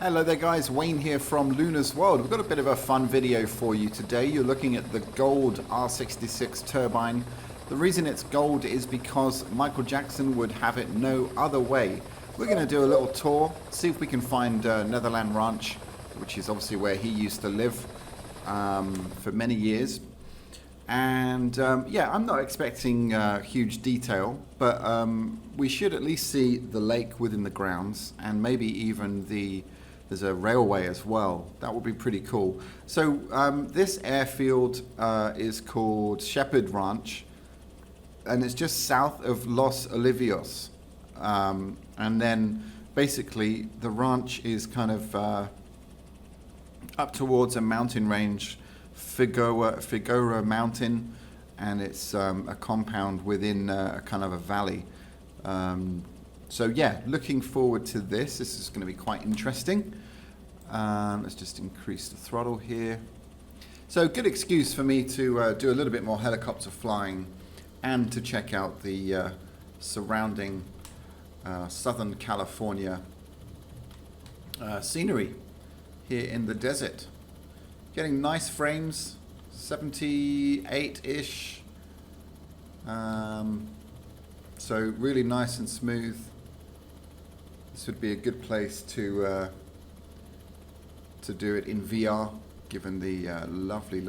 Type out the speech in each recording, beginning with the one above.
Hello there guys, Wayne here from Luna's World. We've got a bit of a fun video for you today. You're looking at the gold R66 turbine. The reason it's gold is because Michael Jackson would have it no other way. We're going to do a little tour, see if we can find Neverland Ranch, which is obviously where he used to live for many years. And yeah, I'm not expecting huge detail, but we should at least see the lake within the grounds, and maybe even there's a railway as well. That would be pretty cool. So this airfield is called Shepherd Ranch, and it's just south of Los Olivios. And then basically the ranch is kind of up towards a mountain range, Figueroa Mountain, and it's a compound within a kind of a valley. So yeah, looking forward to this. This is going to be quite interesting. Let's just increase the throttle here. So good excuse for me to do a little bit more helicopter flying and to check out the surrounding Southern California scenery here in the desert. Getting nice frames, 78-ish. So really nice and smooth. This would be a good place to do it in VR, given the lovely,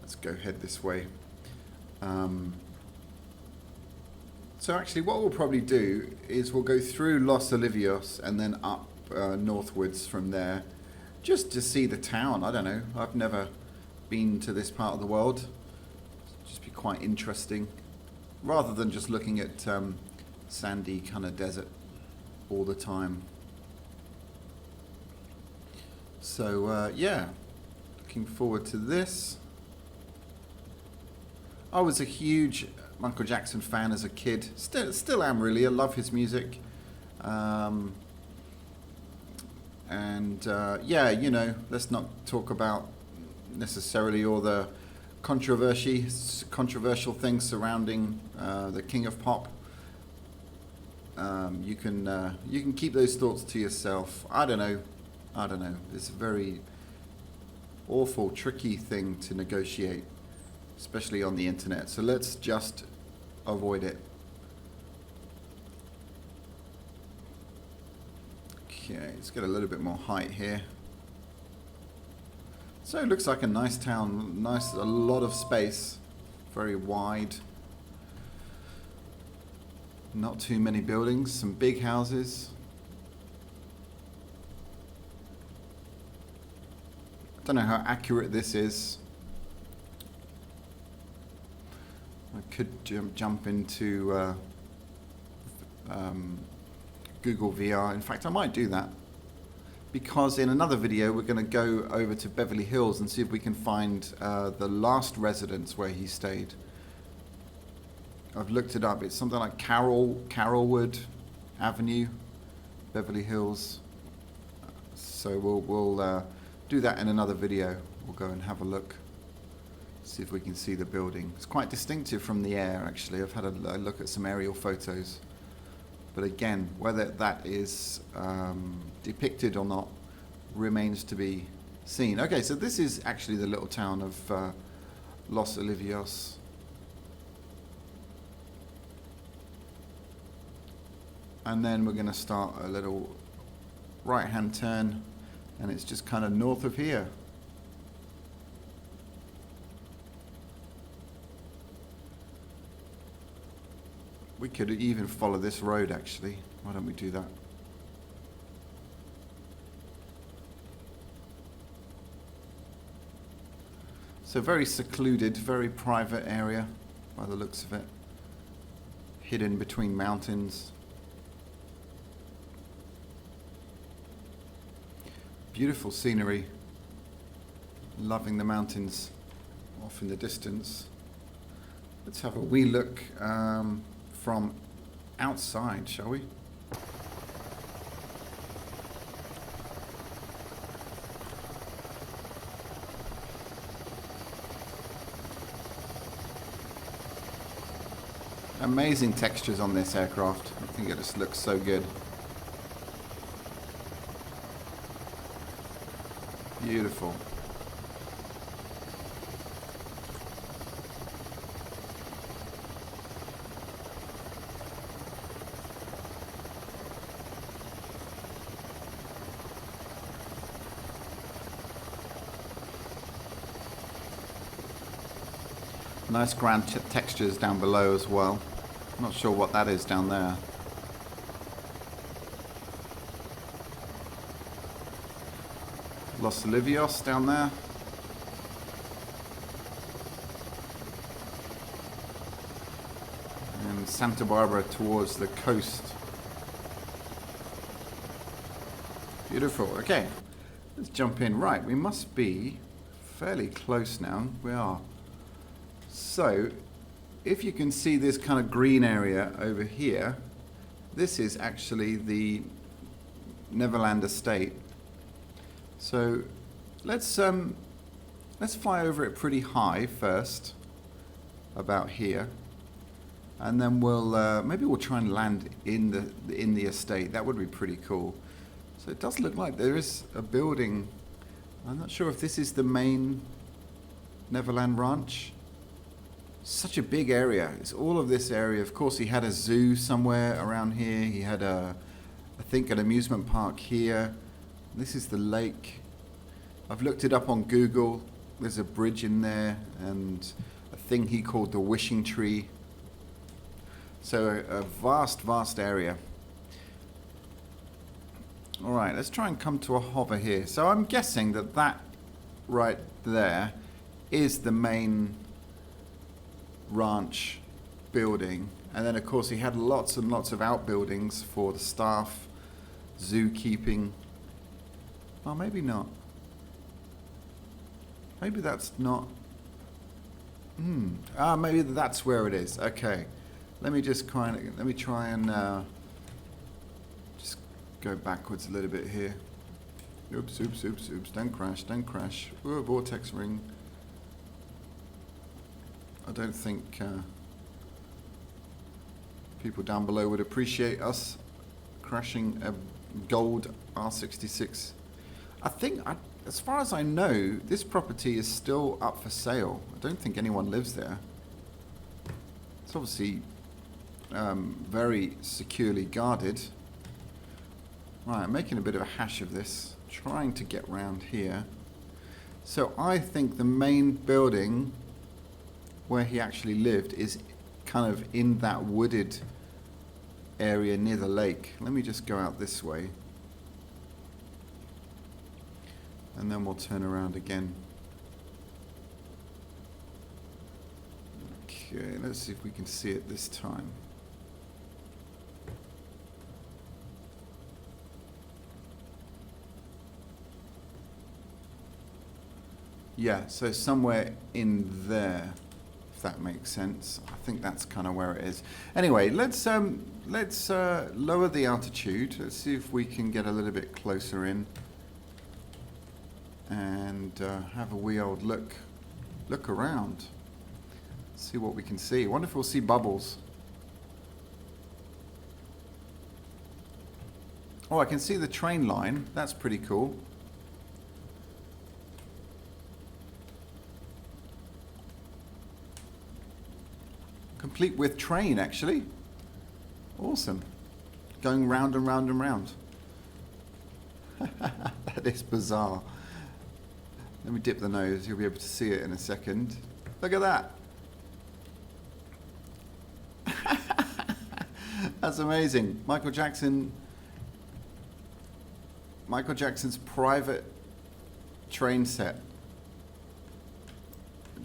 let's go head this way. So actually what we'll probably do is we'll go through Los Olivios and then up northwards from there, just to see the town. I don't know, I've never been to this part of the world. Just be quite interesting, rather than just looking at sandy kind of desert all the time. So yeah, looking forward to this. I was a huge Michael Jackson fan as a kid. Still am really. I love his music. Yeah, you know, let's not talk about necessarily all the controversial things surrounding the King of Pop. You can keep those thoughts to yourself. I don't know. It's a very awful, tricky thing to negotiate, especially on the internet. So let's just avoid it. Okay, let's get a little bit more height here. So it looks like a nice town, a lot of space, very wide. Not too many buildings, some big houses. Don't know how accurate this is. I could jump into Google VR. In fact, I might do that, because in another video we're going to go over to Beverly Hills and see if we can find the last residence where he stayed. I've looked it up. It's something like Carrollwood Avenue, Beverly Hills. So we'll do that in another video. We'll go and have a look, see if we can see the building. It's quite distinctive from the air, actually. I've had a look at some aerial photos. But again, whether that is depicted or not remains to be seen. Okay, so this is actually the little town of Los Olivios. And then we're going to start a little right-hand turn, and it's just kind of north of here. We could even follow this road, actually. Why don't we do that? So very secluded, very private area by the looks of it. Hidden between mountains. Beautiful scenery. Loving the mountains off in the distance. Let's have a wee look from outside, shall we? Amazing textures on this aircraft. I think it just looks so good. Beautiful. Nice grand textures down below as well. Not sure what that is down there. Los Olivios down there. And Santa Barbara towards the coast. Beautiful. Okay, let's jump in. Right, we must be fairly close now. We are. So, if you can see this kind of green area over here, this is actually the Neverland Estate. So let's fly over it pretty high first, about here, and then we'll maybe we'll try and land in the estate. That would be pretty cool. So it does look like there is a building. I'm not sure if this is the main Neverland Ranch. Such a big area. It's all of this area. Of course, he had a zoo somewhere around here. He had I think an amusement park here. This is the lake. I've looked it up on Google. There's a bridge in there and a thing he called the wishing tree. So a vast, vast area. All right, let's try and come to a hover here. So I'm guessing that right there is the main ranch building, and then of course he had lots and lots of outbuildings for the staff, zookeeping. Oh, maybe not. Maybe that's not. Maybe that's where it is. Okay, let me try and just go backwards a little bit here. Oops, oops, oops, oops. Don't crash, don't crash. Ooh, vortex ring. I don't think people down below would appreciate us crashing a gold R66. I think, as far as I know, this property is still up for sale. I don't think anyone lives there. It's obviously very securely guarded. Right, I'm making a bit of a hash of this, trying to get round here. So I think the main building where he actually lived is kind of in that wooded area near the lake. Let me just go out this way. And then we'll turn around again. Okay, let's see if we can see it this time. Yeah, so somewhere in there, if that makes sense. I think that's kind of where it is. Anyway, let's lower the altitude. Let's see if we can get a little bit closer in and have a wee old look around. See what we can see. I wonder if we'll see bubbles. Oh, I can see the train line. That's pretty cool. Complete with train, actually. Awesome. Going round and round and round. That is bizarre. Let me dip the nose. You'll be able to see it in a second. Look at that. That's amazing. Michael Jackson's private train set.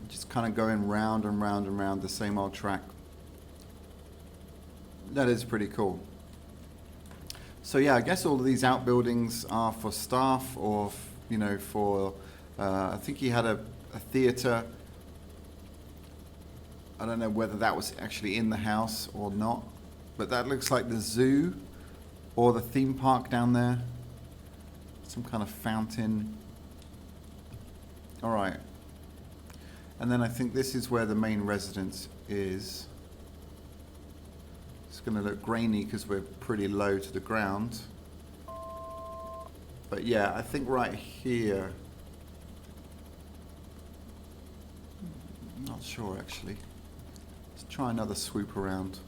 Just kind of going round and round and round the same old track. That is pretty cool. So yeah, I guess all of these outbuildings are for staff or, you know, for, I think he had a theater. I don't know whether that was actually in the house or not, but that looks like the zoo or the theme park down there. Some kind of fountain. All right. And then I think this is where the main residence is. It's going to look grainy because we're pretty low to the ground. But yeah, I think right here not sure actually. Let's try another swoop around.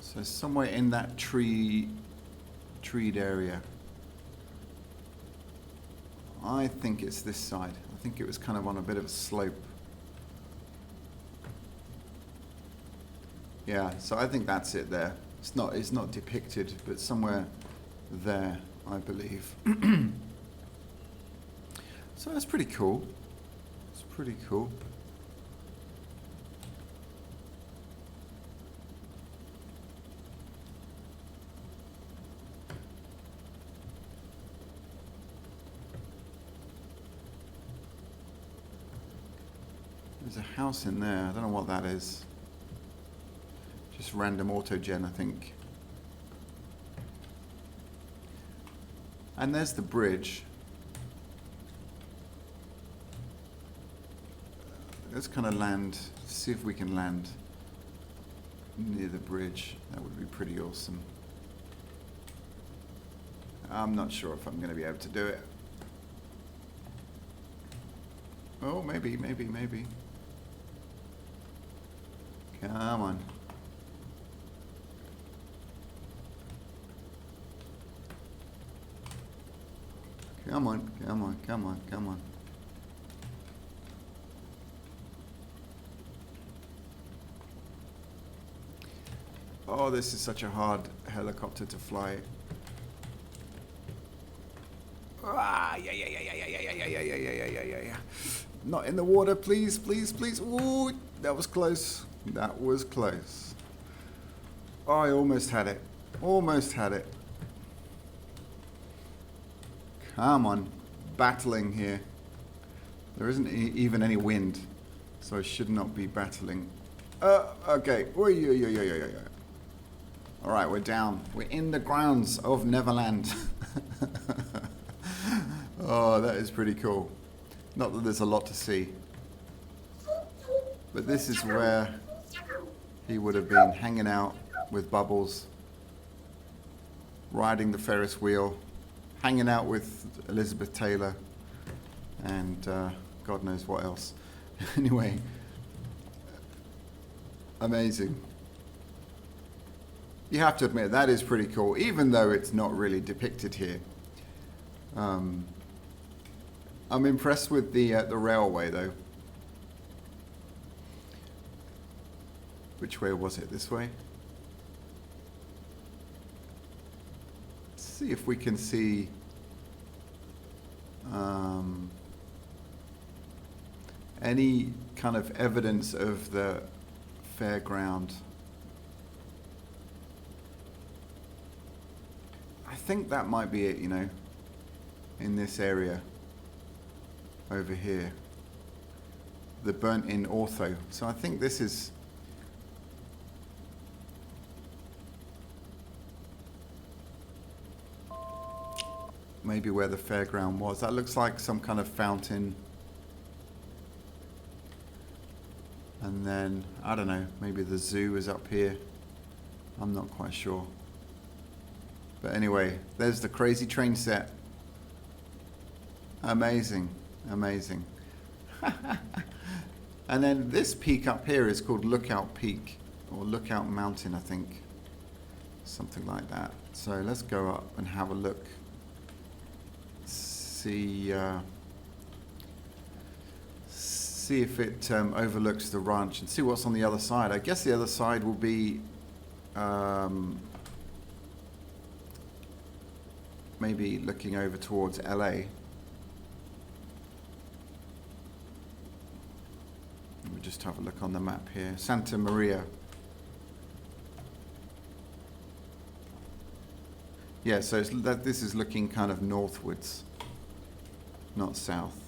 So somewhere in that treed area. I think it's this side. I think it was kind of on a bit of a slope. Yeah, so I think that's it there. It's not depicted, but somewhere there, I believe. So that's pretty cool. It's pretty cool. There's a house in there. I don't know what that is. Just random autogen, I think. And there's the bridge. Let's kind of land, see if we can land near the bridge. That would be pretty awesome. I'm not sure if I'm going to be able to do it. Oh, maybe. Come on. Come on. Oh, this is such a hard helicopter to fly. Ah, yeah. Not in the water, please. Ooh, that was close. Oh, I almost had it. Come on, battling here. There isn't even any wind, so I should not be battling. Okay. All right, we're down. We're in the grounds of Neverland. Oh, that is pretty cool. Not that there's a lot to see, but this is where he would have been hanging out with Bubbles, riding the Ferris wheel, hanging out with Elizabeth Taylor, and God knows what else. Anyway, amazing. You have to admit, that is pretty cool, even though it's not really depicted here. I'm impressed with the railway, though. Which way was it? This way? Let's see if we can see any kind of evidence of the fairground. I think that might be it, you know, in this area over here. The burnt-in ortho. So I think this is maybe where the fairground was. That looks like some kind of fountain. And then, I don't know, maybe the zoo is up here. I'm not quite sure. But anyway, there's the crazy train set. Amazing. And then this peak up here is called Lookout Peak, or Lookout Mountain, I think. Something like that. So let's go up and have a look. See if it overlooks the ranch and see what's on the other side. I guess the other side will be maybe looking over towards LA. We'll just have a look on the map here. Santa Maria. Yeah, so it's this is looking kind of northwards, not south.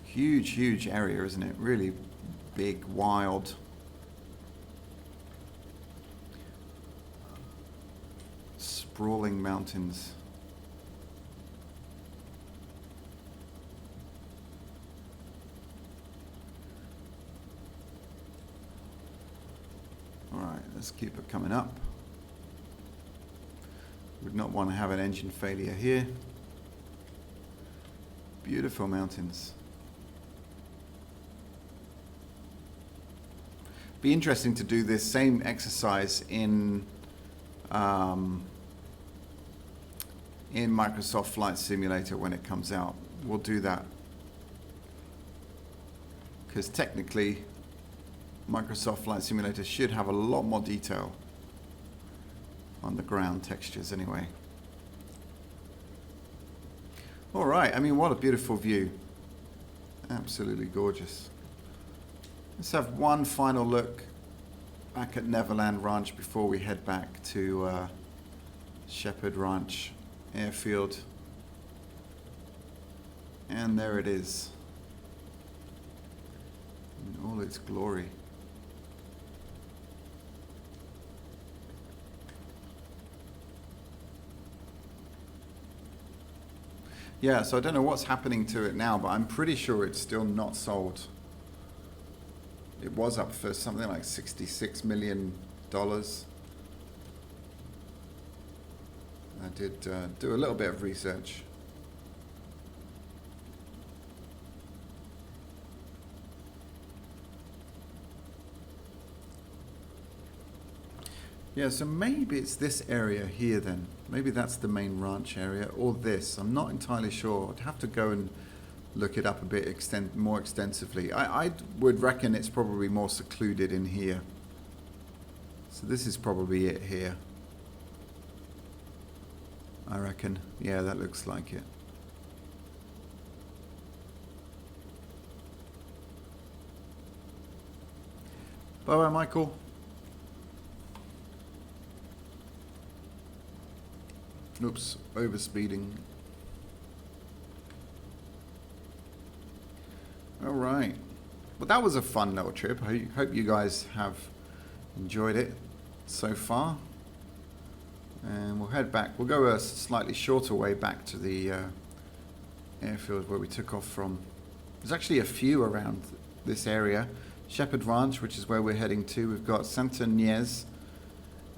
Huge area, isn't it? Really big, wild. sprawling mountains. Alright, let's keep it coming up. Would not want to have an engine failure here. Beautiful mountains. Be interesting to do this same exercise in Microsoft Flight Simulator when it comes out. We'll do that because technically Microsoft Flight Simulator should have a lot more detail on the ground textures anyway. All right, I mean, what a beautiful view. Absolutely gorgeous. Let's have one final look back at Neverland Ranch before we head back to Shepherd Ranch Airfield. And there it is in all its glory. Yeah, so I don't know what's happening to it now, but I'm pretty sure it's still not sold. It was up for something like $66 million. I did do a little bit of research. Yeah, so maybe it's this area here then. Maybe that's the main ranch area, or this. I'm not entirely sure. I'd have to go and look it up a bit more extensively. I would reckon it's probably more secluded in here. So this is probably it here. I reckon. Yeah, that looks like it. Bye-bye, Michael. Oops, overspeeding. All right. Well, that was a fun little trip. I hope you guys have enjoyed it so far. And we'll head back. We'll go a slightly shorter way back to the airfield where we took off from. There's actually a few around this area. Shepherd Ranch, which is where we're heading to. We've got Santa Ynez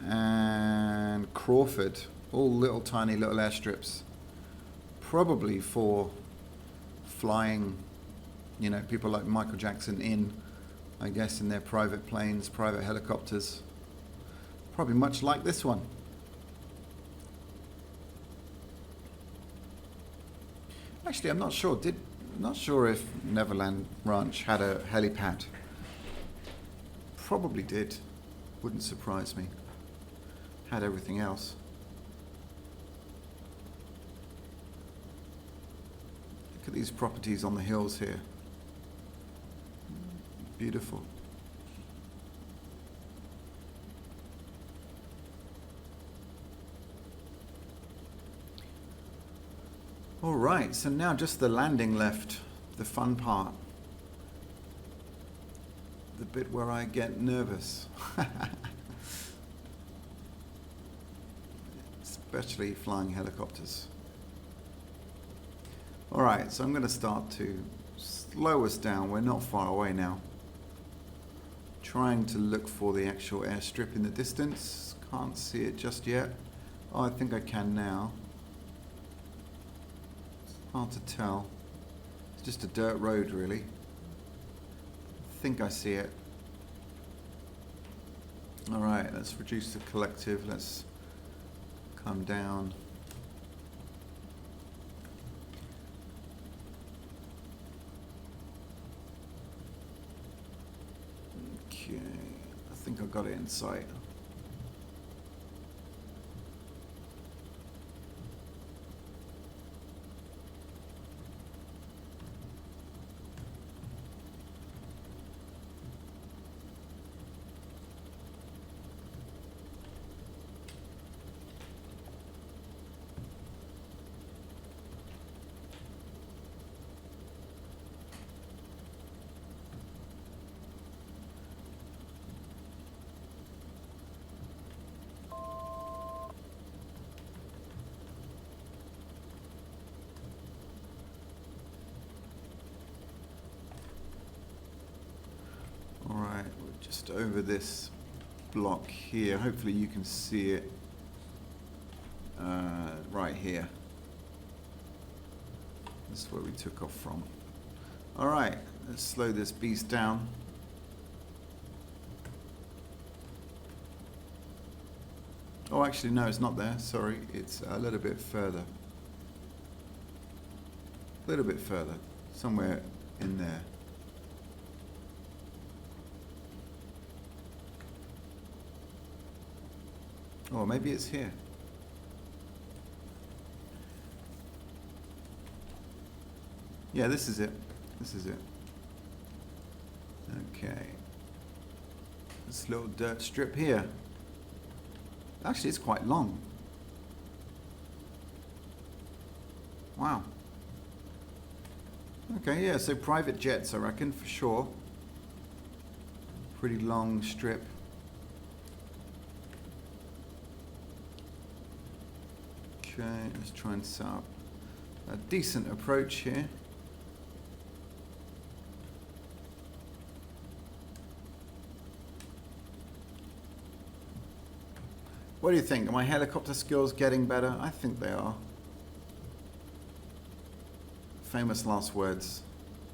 and Crawford. All little tiny little airstrips. Probably for flying, you know, people like Michael Jackson in, I guess, in their private planes, private helicopters. Probably much like this one. Actually, I'm not sure. Not sure if Neverland Ranch had a helipad. Probably did. Wouldn't surprise me. Had everything else. Look at these properties on the hills here. Beautiful. All right, so now just the landing left, the fun part. The bit where I get nervous. Especially flying helicopters. All right, so I'm going to start to slow us down. We're not far away now. Trying to look for the actual airstrip in the distance. Can't see it just yet. Oh, I think I can now. Hard to tell. It's just a dirt road, really. I think I see it. All right, let's reduce the collective. Let's come down. Okay, I think I got it in sight. Alright, we're just over this block here. Hopefully you can see it right here. This is where we took off from. Alright, let's slow this beast down. Oh, actually, no, it's not there. Sorry, it's a little bit further. A little bit further. Somewhere in there. Oh, maybe it's here. Yeah, this is it. This is it. Okay. This little dirt strip here. Actually, it's quite long. Wow. Okay, yeah, so private jets, I reckon, for sure. Pretty long strip. Okay, let's try and set up a decent approach here. What do you think? Are my helicopter skills getting better? I think they are. Famous last words.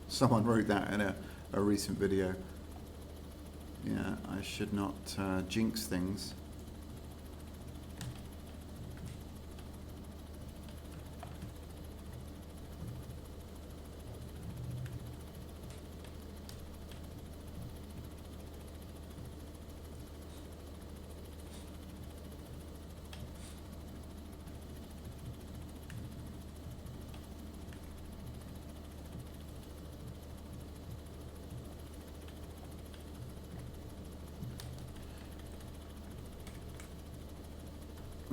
Someone wrote that in a recent video. Yeah, I should not jinx things.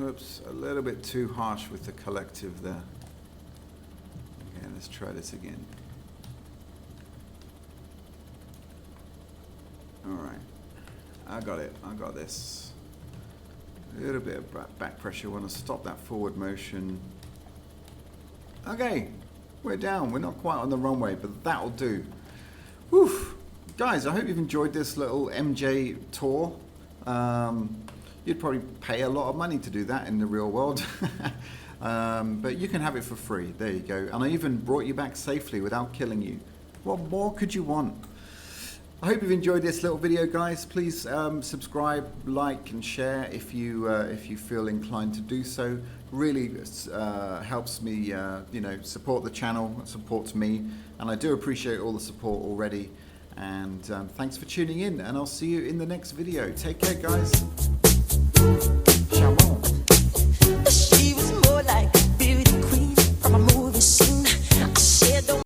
Oops, a little bit too harsh with the collective there. Okay, let's try this again. Alright, I got it, I got this. A little bit of back pressure, want to stop that forward motion. Okay, we're down, we're not quite on the runway, but that'll do. Whew. Guys, I hope you've enjoyed this little MJ tour. You'd probably pay a lot of money to do that in the real world. But you can have it for free. There you go. And I even brought you back safely without killing you. What more could you want? I hope you've enjoyed this little video, guys. Please subscribe, like, and share if you feel inclined to do so. Really helps me, you know, support the channel, supports me, and I do appreciate all the support already. And thanks for tuning in, and I'll see you in the next video. Take care, guys.